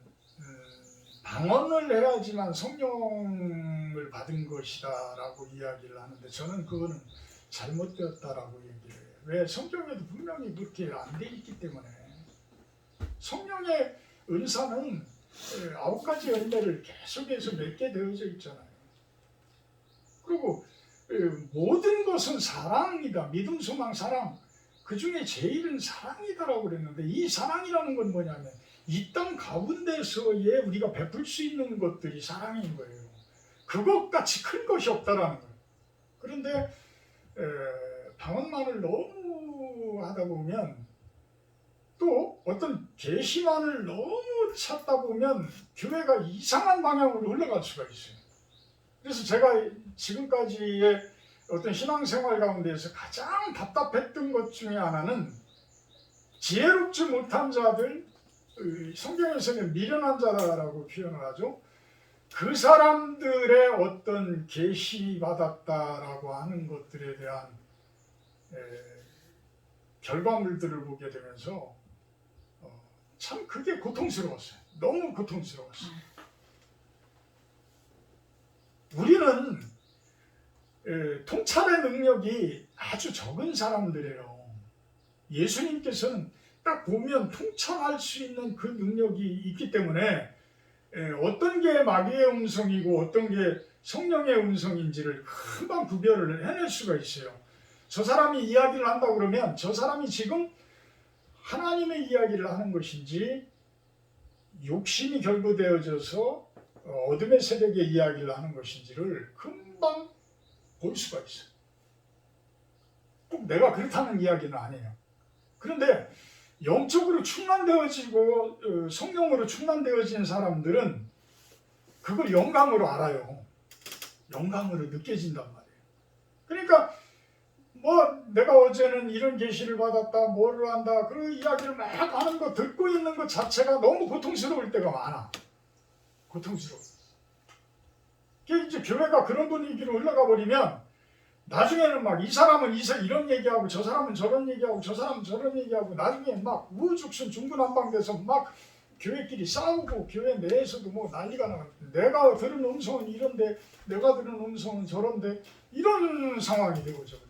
A: 방언을 해야지만 성령을 받은 것이다 라고 이야기를 하는데, 저는 그거는 잘못되었다라고 얘기를 해요. 왜? 성경에도 분명히 그렇게 안 돼 있기 때문에. 성령의 은사는 9가지 열매를 계속해서 맺게 되어져 있잖아요. 그리고 모든 것은 사랑입니다. 믿음, 소망, 사랑. 그 중에 제일은 사랑이다라고 그랬는데, 이 사랑이라는 건 뭐냐면 이 땅 가운데서의 우리가 베풀 수 있는 것들이 사랑인 거예요. 그것같이 큰 것이 없다라는 거예요. 그런데 방언만을 너무 하다 보면, 또 어떤 계시만을 너무 찾다 보면 교회가 이상한 방향으로 흘러갈 수가 있어요. 그래서 제가 지금까지의 어떤 신앙생활 가운데에서 가장 답답했던 것 중에 하나는, 지혜롭지 못한 자들, 성경에서는 미련한 자라고 표현을 하죠. 그 사람들의 어떤 계시 받았다라고 하는 것들에 대한 결과물들을 보게 되면서 참 그게 고통스러웠어요. 너무 고통스러웠어요. 우리는 통찰의 능력이 아주 적은 사람들이에요. 예수님께서는 딱 보면 통찰할 수 있는 그 능력이 있기 때문에 어떤 게 마귀의 음성이고 어떤 게 성령의 음성인지를 금방 구별을 해낼 수가 있어요. 저 사람이 이야기를 한다 그러면 저 사람이 지금 하나님의 이야기를 하는 것인지, 욕심이 결부되어져서 어둠의 세력의 이야기를 하는 것인지를 금방 볼 수가 있어요. 꼭 내가 그렇다는 이야기는 아니에요. 그런데 영적으로 충만되어지고 성령으로 충만되어진 사람들은 그걸 영감으로 알아요. 영감으로 느껴진단 말이에요. 그러니까 내가 어제는 이런 계시를 받았다, 뭐를 한다, 그런 이야기를 막 하는 거 듣고 있는 것 자체가 너무 고통스러울 때가 많아. 고통스러워. 이제 교회가 그런 분위기로 흘러가 버리면 나중에는 막 이 사람은 이런 얘기하고 저 사람은 저런 얘기하고 저 사람은 저런 얘기하고, 나중에 막 우후죽순 중구난방돼서 막 교회끼리 싸우고 교회 내에서도 뭐 난리가 나고, 내가 들은 음성은 이런데 내가 들은 음성은 저런데, 이런 상황이 되고죠.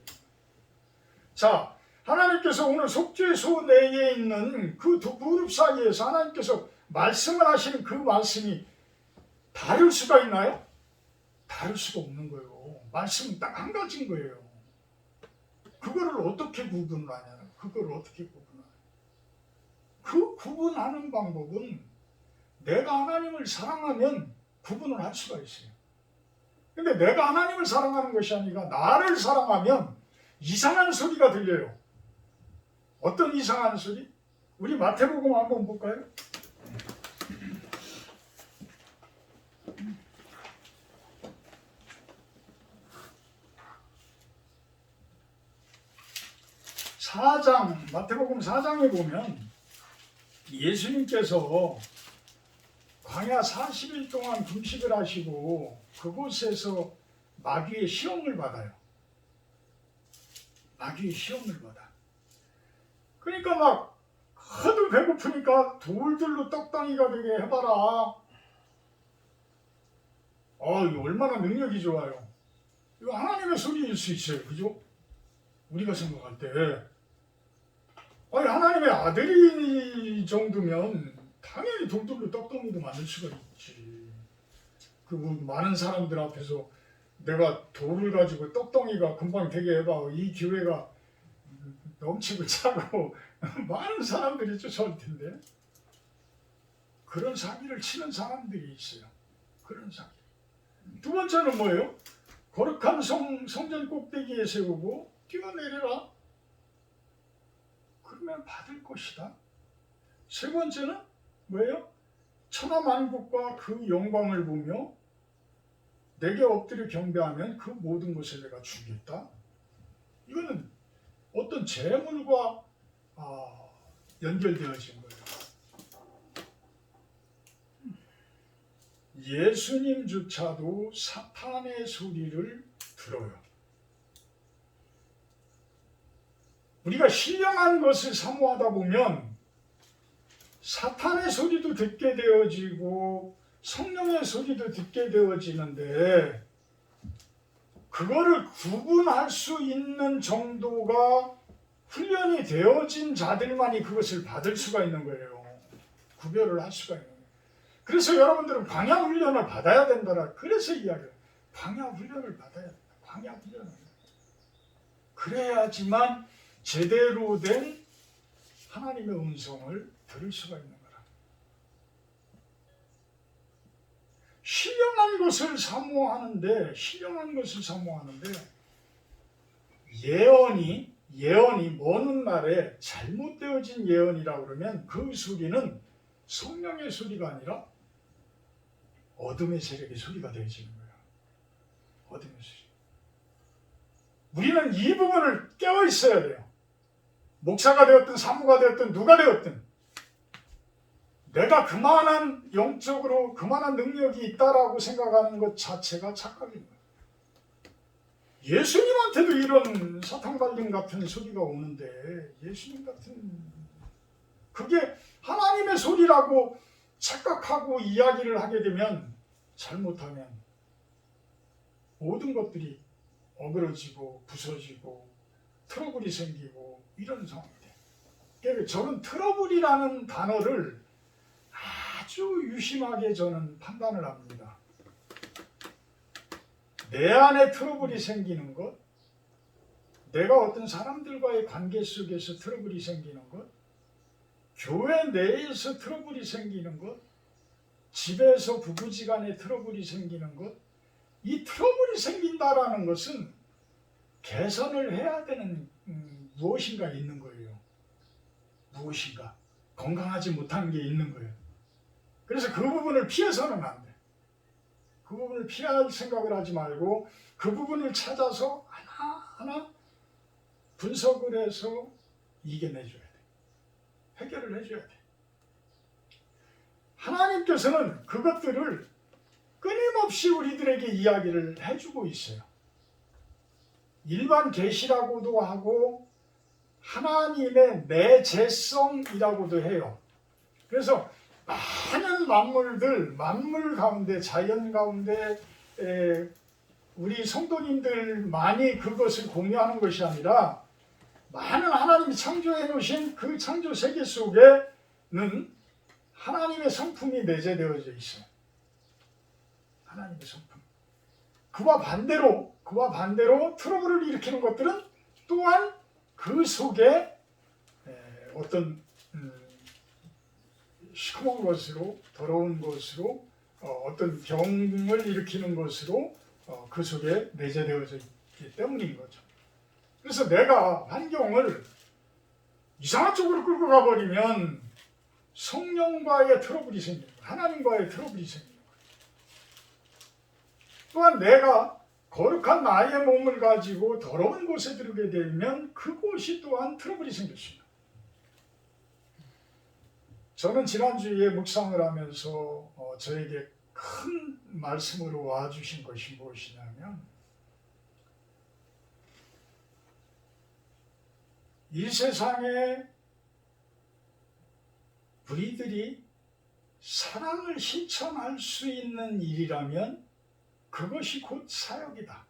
A: 자, 하나님께서 오늘 속죄소 내에 있는 그 두 그룹 사이에서 하나님께서 말씀을 하시는 그 말씀이 다를 수가 있나요? 다를 수가 없는 거예요. 말씀은 딱 한 가지인 거예요. 그거를 어떻게 구분하냐? 그걸 어떻게 구분하냐? 그 구분하는 방법은 내가 하나님을 사랑하면 구분을 할 수가 있어요. 근데 내가 하나님을 사랑하는 것이 아니라 나를 사랑하면 이상한 소리가 들려요. 어떤 이상한 소리? 우리 마태복음 한번 볼까요? 마태복음 4장에 보면 예수님께서 광야 40일 동안 금식을 하시고 그곳에서 마귀의 시험을 받아요. 마귀의 시험을 받아. 그러니까 막 하도 배고프니까 돌들로 떡덩이가 되게 해봐라. 이거 얼마나 능력이 좋아요. 이거 하나님의 소리일 수 있어요. 그죠? 우리가 생각할 때. 하나님의 아들이 정도면 당연히 돌돌로 떡덩이도 만들 수가 있지. 많은 사람들 앞에서 내가 돌을 가지고 떡덩이가 금방 되게 해봐. 이 교회가 넘치고 차고 많은 사람들이 쫓아올 텐데. 그런 사기를 치는 사람들이 있어요. 그런 사기. 두 번째는 뭐예요? 거룩한 성전 꼭대기에 세우고 뛰어내려라. 그러면 받을 것이다. 세 번째는 뭐예요? 천하만국과 그 영광을 보며 내게 엎드려 경배하면 그 모든 것을 내가 주겠다. 이거는 어떤 재물과 연결되어진 거예요. 예수님조차도 사탄의 소리를 들어요. 우리가 신령한 것을 사모하다 보면 사탄의 소리도 듣게 되어지고 성령의 소리도 듣게 되어지는데, 그거를 구분할 수 있는 정도가 훈련이 되어진 자들만이 그것을 받을 수가 있는 거예요. 구별을 할 수가 있는 거예요. 그래서 여러분들은 광야 훈련을 받아야 된다라. 그래서 이야기해요. 광야 훈련을 받아야 된다. 광야 훈련을. 그래야지만 제대로 된 하나님의 음성을 들을 수가 있는 거라. 신령한 것을 사모하는데 예언이 먼 날에 잘못되어진 예언이라고 그러면 그 소리는 성령의 소리가 아니라 어둠의 세력의 소리가 되어지는 거예요. 어둠의 소리. 우리는 이 부분을 깨어 있어야 돼요. 목사가 되었든 사모가 되었든 누가 되었든 내가 그만한 영적으로 그만한 능력이 있다라고 생각하는 것 자체가 착각입니다. 예수님한테도 이런 사탄 갈림 같은 소리가 오는데, 예수님 같은, 그게 하나님의 소리라고 착각하고 이야기를 하게 되면, 잘못하면 모든 것들이 어그러지고 부서지고 트러블이 생기고 이런 상황이 돼요. 그러니까 저는 트러블이라는 단어를 아주 유심하게 저는 판단을 합니다. 내 안에 트러블이 생기는 것, 내가 어떤 사람들과의 관계 속에서 트러블이 생기는 것, 교회 내에서 트러블이 생기는 것, 집에서 부부지간에 트러블이 생기는 것, 이 트러블이 생긴다라는 것은 개선을 해야 되는 무엇인가 있는 거예요. 무엇인가 건강하지 못한 게 있는 거예요. 그래서 그 부분을 피해서는 안 돼. 그 부분을 피할 생각을 하지 말고 그 부분을 찾아서 하나하나 분석을 해서 이겨내줘야 돼. 해결을 해줘야 돼. 하나님께서는 그것들을 끊임없이 우리들에게 이야기를 해주고 있어요. 일반 계시라고도 하고 하나님의 내재성이라고도 해요. 그래서 많은 만물 가운데, 자연 가운데 우리 성도님들 많이 그것을 공유하는 것이 아니라 많은 하나님이 창조해 놓으신 그 창조 세계 속에는 하나님의 성품이 내재되어져 있어요. 하나님의 성품. 그와 반대로 트러블을 일으키는 것들은 또한 그 속에 어떤 시커먼 것으로, 더러운 것으로, 어떤 병을 일으키는 것으로 그 속에 내재되어져 있기 때문인 거죠. 그래서 내가 환경을 이상한 쪽으로 끌고 가버리면 성령과의 트러블이 생기는 거예요. 하나님과의 트러블이 생기는 거예요. 또한 내가 거룩한 나의 몸을 가지고 더러운 곳에 들게 되면 그곳이 또한 트러블이 생겼습니다. 저는 지난주에 묵상을 하면서 저에게 큰 말씀으로 와주신 것이 무엇이냐면, 이 세상에 우리들이 사랑을 실천할 수 있는 일이라면 그것이 곧 사역이다.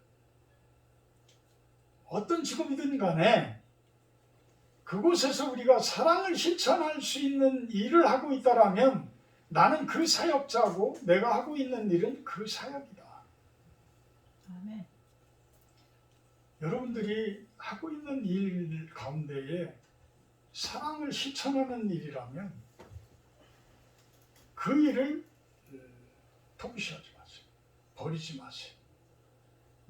A: 어떤 직업이든 간에 그곳에서 우리가 사랑을 실천할 수 있는 일을 하고 있다라면 나는 그 사역자고 내가 하고 있는 일은 그 사역이다.
B: 아멘.
A: 여러분들이 하고 있는 일 가운데에 사랑을 실천하는 일이라면 그 일을 터부시하지 마세요. 버리지 마세요.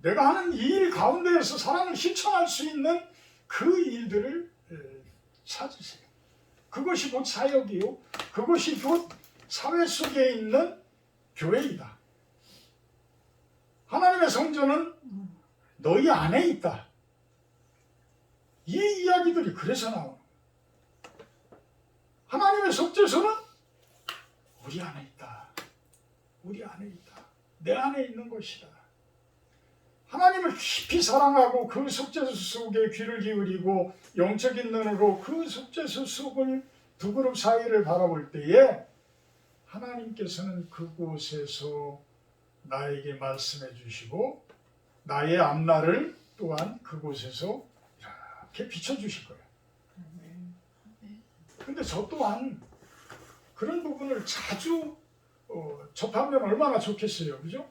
A: 내가 하는 이 일 가운데에서 사랑을 실천할 수 있는 그 일들을 찾으세요. 그것이 곧 사역이요. 그것이 곧 사회 속에 있는 교회이다. 하나님의 성전은 너희 안에 있다. 이 이야기들이 그래서 나오는 거예요. 하나님의 속죄소는 우리 안에 있다. 우리 안에 있다. 내 안에 있는 것이다. 하나님을 깊이 사랑하고 그 속죄소 속에 귀를 기울이고 영적인 눈으로 그 속죄소 속을 두 그룹 사이를 바라볼 때에 하나님께서는 그곳에서 나에게 말씀해 주시고 나의 앞날을 또한 그곳에서 이렇게 비춰주실 거예요. 근데 저 또한 그런 부분을 자주 접하면 얼마나 좋겠어요. 그죠?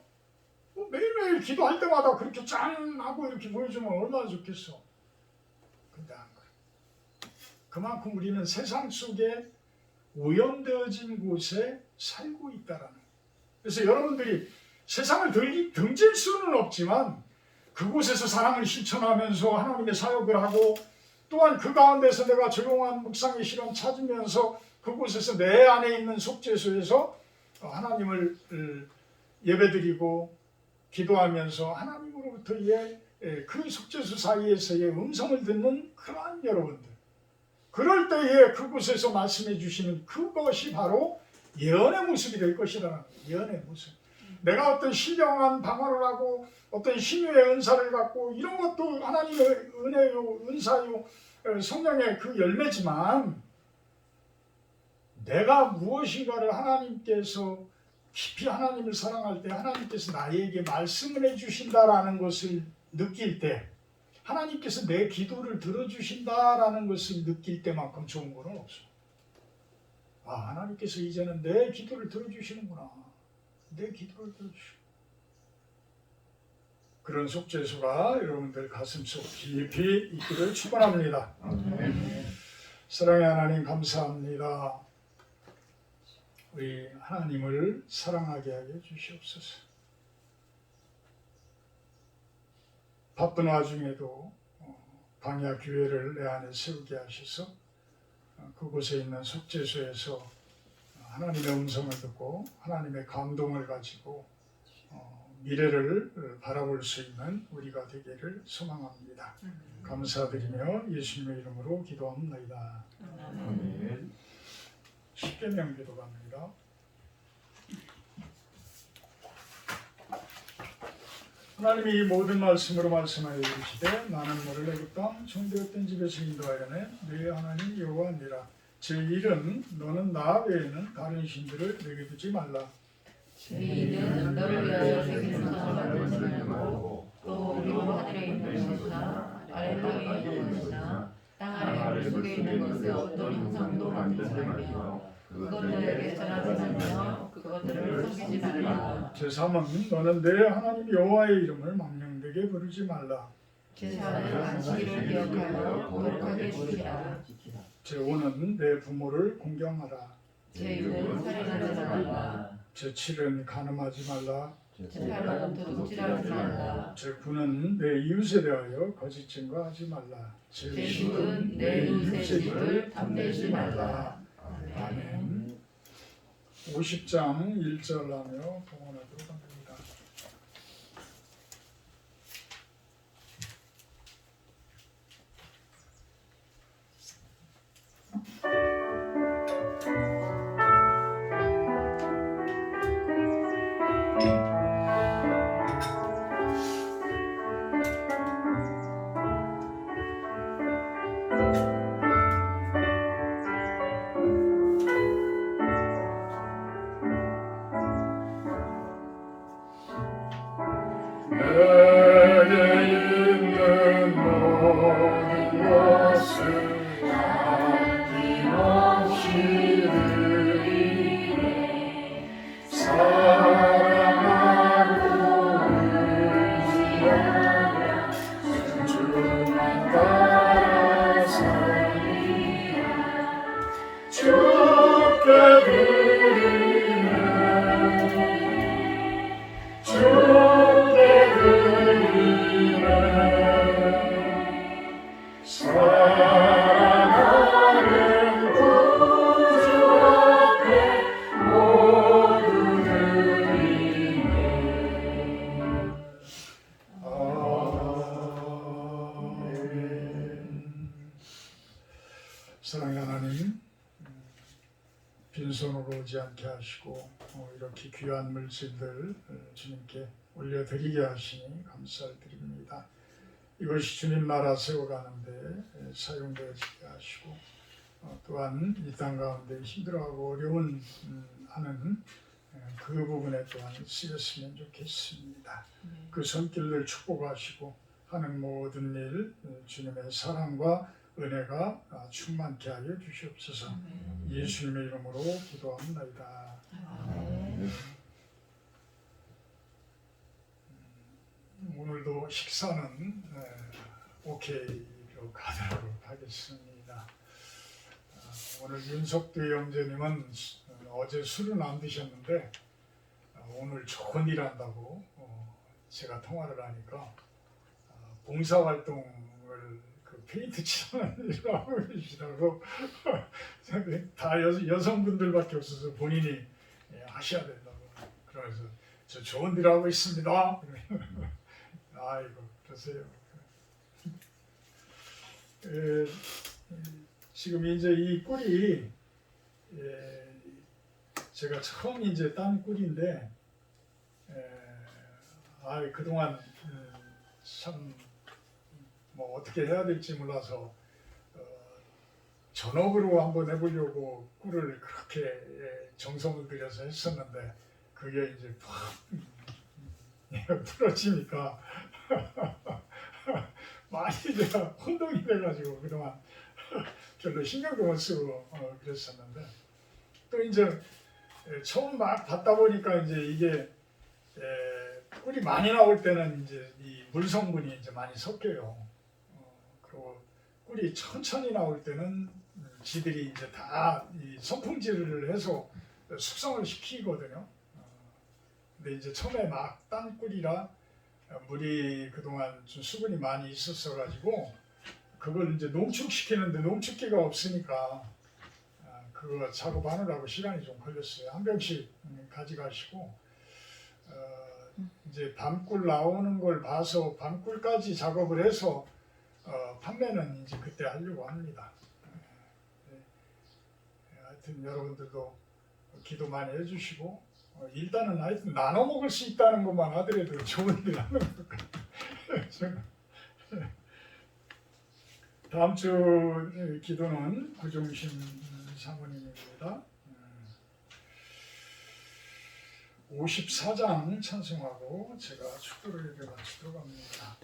A: 매일매일 기도할 때마다 그렇게 짠 하고 이렇게 보여주면 얼마나 좋겠어. 근데 안 그래. 그만큼 우리는 세상 속에 오염되어진 곳에 살고 있다라는 거예요. 그래서 여러분들이 세상을 등질 수는 없지만 그곳에서 사랑을 실천하면서 하나님의 사역을 하고 또한 그 가운데서 내가 조용한 묵상의 시간 찾으면서 그곳에서 내 안에 있는 속죄소에서 하나님을 예배드리고 기도하면서 하나님으로부터의 그 속죄소 사이에서의 음성을 듣는 그러한 여러분들, 그럴 때에 그곳에서 말씀해 주시는 그것이 바로 예언의 모습이 될 것이라는 예언의 모습. 내가 어떤 신령한 방언을 하고 어떤 신유의 은사를 갖고 이런 것도 하나님의 은혜요, 은사요, 성령의 그 열매지만 내가 무엇인가를 하나님께서 깊이 하나님을 사랑할 때 하나님께서 나에게 말씀을 해주신다라는 것을 느낄 때, 하나님께서 내 기도를 들어주신다라는 것을 느낄 때만큼 좋은 것은 없어. 하나님께서 이제는 내 기도를 들어주시는구나. 내 기도를 들어주시고. 그런 속죄수가 여러분들 가슴속 깊이 있기를 축원합니다. 사랑의 하나님 감사합니다. 우리 하나님을 사랑하게 하여 주시옵소서. 바쁜 와중에도 광야 교회를 내 안에 세우게 하셔서 그곳에 있는 속죄소에서 하나님의 음성을 듣고 하나님의 감동을 가지고 미래를 바라볼 수 있는 우리가 되기를 소망합니다. 감사드리며 예수님의 이름으로 기도합니다.
B: 아멘.
A: 십계명 기도갑니다. 하나님이 이 모든 말씀으로 말씀하여 이르시되 나는 너를 애굽 땅 종되었던 집에서 인도하려네 너희 하나님 여호와니라. 제 일은 너는 나 외에는 다른 신들을 내게 두지 말라.
B: 죄인은 너를 위하여 새기는 상을 만들지 말고 또 그리고 하늘에 있는 것이나 아래 땅에 있는 것이나 땅 아래 속에 있는 것을 어떤 형상도 만들지 말며 그것들에게 절하지 말며 그것들을 섬기지 말라.
A: 제3은 너는 내 하나님 여호와의 이름을 망령되게 부르지 말라.
B: 제4는 안식일을 기억하여 거룩하게 지키라.
A: 제5는 내 부모를 공경하라.
B: 제6은 살인하지 말라.
A: 제7은 간음하지 말라.
B: 제8은 도둑질하지 말라.
A: 제9는 내 이웃에 대하여 거짓 증거하지 말라.
B: 제10은 내 이웃의 집을 탐내지 말라.
A: 아멘. 50장 1절 하며 봉헌하도록 합니다. 내게 있는 모든 것을 아낌없이 드리네. 사랑하고 의지하며 주만 따라 살리라. 주께 드리네. 사랑하는 구주 앞에 모두 드리네. 아멘. 사랑의 하나님, 빈손으로 오지 않게 하시고 이렇게 귀한 물질들 주님께 올려드리게 하시니 감사를 드립니다. 이것이 주님 나라 세워가는데 사용되어지게 하시고 또한 이 땅 가운데 힘들어하고 어려운 하는 그 부분에 또한 쓰였으면 좋겠습니다. 그 손길을 축복하시고 하는 모든 일 주님의 사랑과 은혜가 충만케 하여 주시옵소서. 예수님의 이름으로 기도합니다. 오늘도 식사는 오케이로 가도록 하겠습니다. 오늘 윤석두 형제님은 어제 술은 안 드셨는데 오늘 좋은 일 한다고 제가 통화를 하니까 봉사활동을 그 페인트 칠하는 일을 하고 계시다고 다 여성분들밖에 없어서 본인이 하셔야 된다고 그래서 저 좋은 일 하고 있습니다. 아이고 그러세요. 지금 이제 이 꿀이 제가 처음 이제 딴 꿀인데 그동안 참 뭐 어떻게 해야 될지 몰라서 전업으로 한번 해보려고 꿀을 그렇게 정성을 들여서 했었는데 그게 이제 팍 풀어지니까 많이 제가 혼동이 돼가지고 그동안 별로 신경도 못 쓰고 그랬었는데 또 이제 처음 막 받다 보니까 이제 이게 꿀이 많이 나올 때는 이제 이 물 성분이 이제 많이 섞여요. 그리고 꿀이 천천히 나올 때는 지들이 이제 다 이 선풍질을 해서 숙성을 시키거든요. 근데 이제 처음에 막 딴 꿀이라 물이 그동안 좀 수분이 많이 있었어 가지고 그걸 이제 농축시키는데 농축기가 없으니까 그거 작업하느라고 시간이 좀 걸렸어요. 한 병씩 가져가시고 이제 밤꿀 나오는 걸 봐서 밤꿀까지 작업을 해서 판매는 이제 그때 하려고 합니다. 하여튼 여러분들도 기도 많이 해주시고 일단은 하여튼 나눠 먹을 수 있다는 것만 하더라도 좋은 일 하는 것 같아요. 다음 주 기도는 구종신 사모님입니다. 54장 찬송하고 제가 축도를 예배 마치도록 합니다.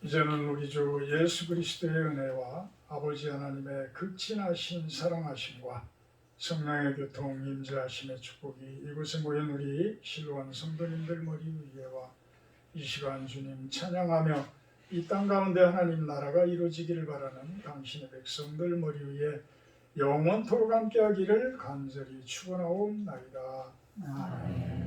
A: 이제는 우리 주 예수 그리스도의 은혜와 아버지 하나님의 극진하신 사랑하심과 성령의 교통 임재하심의 축복이 이곳에 모인 우리 실로원 성도님들 머리 위에와 이 시간 주님 찬양하며 이 땅 가운데 하나님 나라가 이루어지기를 바라는 당신의 백성들 머리 위에 영원토록 함께하기를 간절히 축원하옵나이다. 아멘.